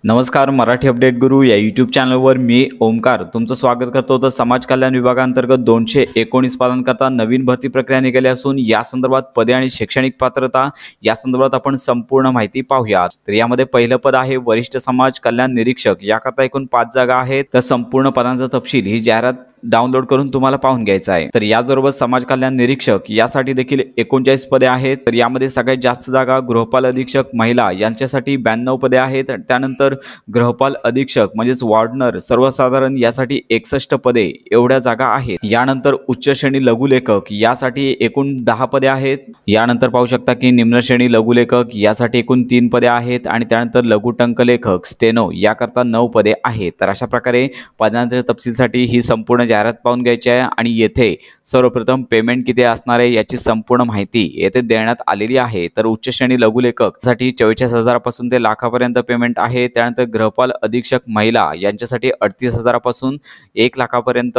नमस्कार, मराठी अपडेट गुरु या यूट्यूब चॅनलवर मी ओमकार तुमचं स्वागत करतो। तर समाज कल्याण विभागांतर्गत 219 पदांकरता नवीन भरती प्रक्रिया निघाली असून या संदर्भात पदे आणि शैक्षणिक पात्रता या संदर्भात आपण संपूर्ण माहिती पाहूया। तर यामध्ये पहिलं पद आहे वरिष्ठ समाज कल्याण निरीक्षक। याकरता एकूण 5 जागा आहेत। तर संपूर्ण पदांचा तपशील ही जाहिरात डाउनलोड करून तुम्हाला पाहून घ्यायचा आहे। तर याचबरोबर समाज कल्याण निरीक्षक यासाठी देखील 39 पदे आहेत। तर यामध्ये सगळ्यात जास्त जागा गृहपाल अधीक्षक महिला यांच्यासाठी 92 पदे आहेत। त्यानंतर गृहपाल अधीक्षक म्हणजेच वार्डनर सर्वसाधारण यासाठी 61 पदे एवढ्या जागा आहेत। यानंतर उच्च श्रेणी लघुलेखक यासाठी एकूण 10 पदे आहेत। यानंतर पाहू शकता की निम्न श्रेणी लघुलेखक यासाठी एकूण 3 पदे आहेत आणि त्यानंतर लघु टंकलेखक स्टेनो याकरता 9 पदे आहेत। तर अशा प्रकारे पदांच्या तपशीलसाठी ही संपूर्ण जाहिरात पाहून घ्यायची आहे आणि येथे सर्वप्रथम पेमेंट किती असणार आहे याची संपूर्ण माहिती येथे देण्यात आलेली आहे। तर उच्च श्रेणी लघुलेखक साठी 44,000 पासून ते लाखापर्यंत पेमेंट आहे। त्यानंतर गृहपाल अधीक्षक महिला यांच्यासाठी 38,000 पासून 1 लाखापर्यंत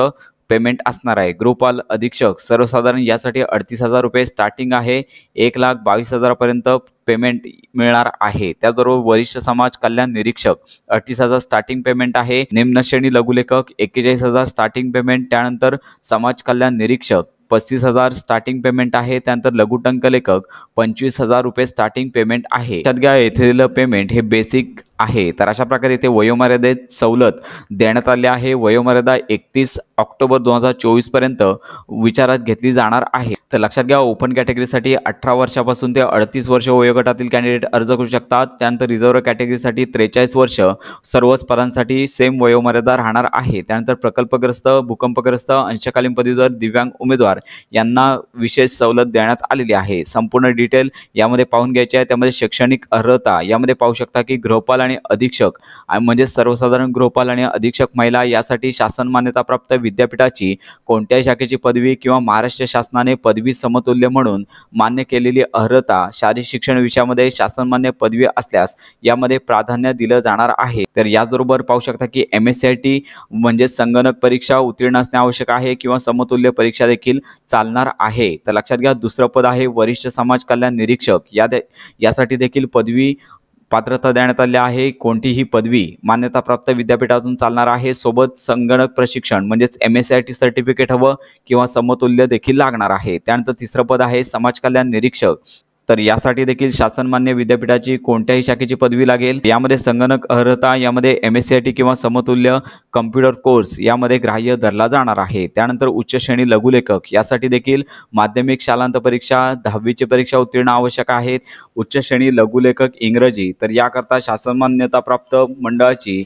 पेमेंट असणार आहे। गृहपाल अधीक्षक सर्वसाधारण यासाठी 38,000 रुपये स्टार्टिंग आहे। 1,22,000 पर्यंत पेमेंट मिळणार आहे। त्याचबरोबर वरिष्ठ समाज कल्याण निरीक्षक 38,000 स्टार्टिंग पेमेंट आहे। निम्न श्रेणी लघुलेखक 41,000 स्टार्टिंग पेमेंट। त्यानंतर समाज कल्याण निरीक्षक 35,000 स्टार्टिंग पेमेंट आहे। त्यानंतर लघु टंकलेखक 25,000 रुपये स्टार्टिंग पेमेंट आहे। सध्या येथील पेमेंट हे बेसिक आहे। तर अशा प्रकारे इथे वयोमर्यादेत सवलत देण्यात आली आहे। वयोमर्यादा 31 ऑक्टोबर 2024 पर्यंत विचारात घेतली जाणार आहे। तर लक्षात घ्या, ओपन कॅटेगरीसाठी 18 वर्षापासून ते 38 वर्ष वयोगटातील कॅन्डिडेट अर्ज करू शकतात। त्यानंतर रिझर्व्ह कॅटेगरीसाठी 43 वर्ष सर्वच पदांसाठी सेम वयोमर्यादा राहणार आहे। त्यानंतर प्रकल्पग्रस्त, भूकंपग्रस्त, अंशकालीन पदवीधर, दिव्यांग उमेदवार यांना विशेष सवलत देण्यात आलेली आहे। संपूर्ण डिटेल यामध्ये पाहून घ्यायची आहे। त्यामध्ये शैक्षणिक अर्हता यामध्ये पाहू शकता की गृहपाल आणि अधीक्षक म्हणजे सर्वसाधारण गृहपाल आणि अधीक्षक महिला यासाठी शासन मान्यताप्राप्त विद्यापीठाची कोणत्याही शाखेची पदवी किंवा महाराष्ट्र शासनाने पदवी समतुल्य म्हणून मान्य केलेली अर्हता, शारीरिक शिक्षण विषयामध्ये शासनमान्य पदवी असल्यास यामध्ये प्राधान्य दिलं जाणार आहे। तर याचबरोबर पाहू शकता की MSCIT म्हणजे संगणक परीक्षा उत्तीर्ण असणे आवश्यक आहे किंवा समतुल्य परीक्षा देखील चालणार आहे। तर लक्षात घ्या, दुसरं पद आहे वरिष्ठ समाज कल्याण निरीक्षक। यासाठी देखील पदवी पात्रता देण्यात आली आहे। कोणतीही पदवी मान्यताप्राप्त विद्यापीठातून चालणार आहे। सोबत संगणक प्रशिक्षण म्हणजेच MSCIT सर्टिफिकेट हवं किंवा समतुल्य देखील लागणार आहे। त्यानंतर तिसरं पद आहे समाज कल्याण निरीक्षक। तर यासाठी देखील शासनमान्य विद्यापीठाची कोणत्याही शाखेची पदवी लागेल। यामध्ये संगणक अर्हता यामध्ये MSCIT किंवा समतुल्य कम्प्युटर कोर्स यामध्ये ग्राह्य धरला जाणार आहे। त्यानंतर उच्च श्रेणी लघुलेखक यासाठी देखील माध्यमिक शालांत परीक्षा 10वीची परीक्षा उत्तीर्ण आवश्यक आहे। उच्च श्रेणी लघुलेखक इंग्रजी, तर याकरता शासन मान्यताप्राप्त मंडळाची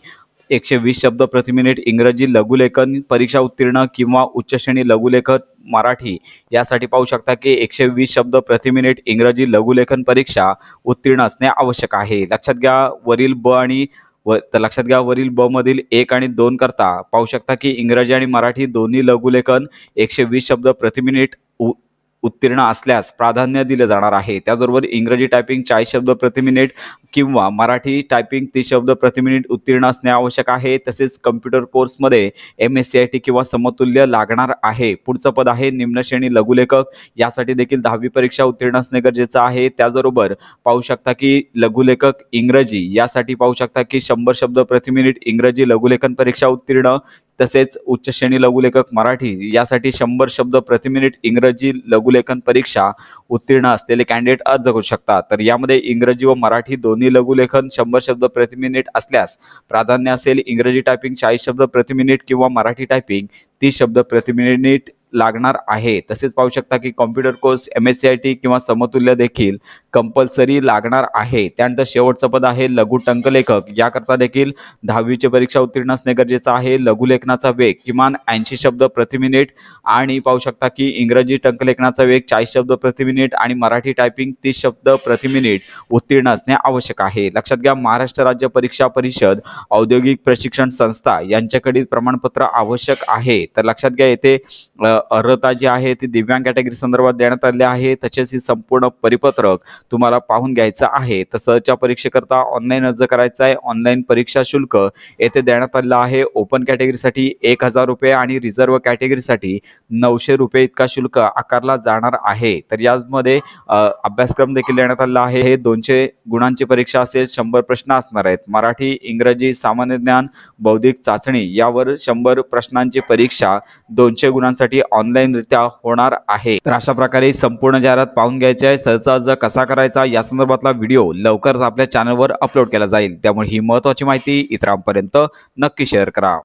120 शब्द प्रति मिनिट इंग्रजी लघुलेखन परीक्षा उत्तीर्ण किंवा उच्च श्रेणी लघुलेखक मराठी यासाठी पाहू शकता की 120 शब्द प्रति मिनिट इंग्रजी लघुलेखन परीक्षा उत्तीर्ण असणे आवश्यक आहे। लक्षात घ्या, लक्षात घ्या वरील ब मधील 1 आणि 2 करता पाहू शकता की इंग्रजी आणि मराठी दोन्ही लघुलेखन 120 शब्द प्रति मिनिट उत्तीर्ण असल्यास प्राधान्य दिले जाणार आहे। त्याचबरोबर इंग्रजी टायपिंग 40 शब्द प्रति मिनिट किंवा मराठी टायपिंग 30 शब्द प्रति मिनिट उत्तीर्ण असणे आवश्यक आहे। तसेच कम्प्युटर कोर्समध्ये MSCIT किंवा समतुल्य लागणार आहे। पुढचं पद आहे निम्न श्रेणी लघुलेखक। यासाठी देखील 10वी परीक्षा उत्तीर्ण असणे गरजेचं आहे। त्याचबरोबर पाहू शकता की लघुलेखक इंग्रजी यासाठी पाहू शकता की 100 शब्द प्रति मिनिट इंग्रजी लघुलेखन परीक्षा उत्तीर्ण। तसेच उच्च श्रेणी लघुलेखक मराठी यासाठी 100 शब्द प्रति मिनिट इंग्रजी लघुलेखन परीक्षा उत्तीर्ण असलेले कॅन्डिडेट अर्ज करू शकतात। तर यामध्ये इंग्रजी व मराठी दोन्ही लघुलेखन 100 शब्द प्रति मिनिट असल्यास प्राधान्य असेल। इंग्रजी टायपिंग 40 शब्द प्रति मिनिट किंवा मराठी टायपिंग 30 शब्द प्रति मिनिट लागणार आहे। तसेच पाहू शकता की कॉम्प्युटर कोर्स MSCIT किंवा समतुल्य देखील कंपल्सरी लागणार आहे। त्यानंतर शेवटचं पद आहे लघु टंकलेखक। याकरता देखील 10वीची परीक्षा उत्तीर्ण असणे गरजेचं आहे। लघुलेखनाचा वेग किमान 80 शब्द प्रति मिनिट आणि पाहू शकता की इंग्रजी टंकलेखनाचा वेग 40 शब्द प्रति मिनिट आणि मराठी टायपिंग 30 शब्द प्रति मिनिट उत्तीर्ण असणे आवश्यक आहे। लक्षात घ्या, महाराष्ट्र राज्य परीक्षा परिषद औद्योगिक प्रशिक्षण संस्था यांच्याकडील प्रमाणपत्र आवश्यक आहे। तर लक्षात घ्या, येथे अर्हता जी आहे ती दिव्यांग कॅटेगरी संदर्भात देण्यात आली आहे. तसेच ही संपूर्ण परिपत्रक तुम्हाला पाहून घ्यायचं आहे. तसंच या परीक्षेकरता ऑनलाईन अर्ज करायचा आहे. ऑनलाईन परीक्षा शुल्क येथे देण्यात आलेलं आहे. ओपन कॅटेगरीसाठी ₹1000 आणि रिझर्व्ह कॅटेगरीसाठी ₹900 इतका शुल्क आकारला जाणार आहे. तर यामध्ये अभ्यासक्रम देखील देण्यात आलेला आहे. हे 200 गुणांची परीक्षा असेल. 100 प्रश्न असणार आहेत. मराठी, इंग्रजी, सामान्य ज्ञान, बौद्धिक चाचणी यावर 100 प्रश्नांची परीक्षा 200 गुणांसाठी ऑनलाईनरित्या होणार आहे. तर अशा प्रकारे संपूर्ण जाहिरात पाहून घ्यायची आहे. सहज अर्ज कसा करायचा या संदर्भातला व्हिडिओ लवकरच आपल्या चॅनलवर अपलोड केला जाईल. त्यामुळे ही महत्त्वाची माहिती इतरांपर्यंत नक्की शेअर करा.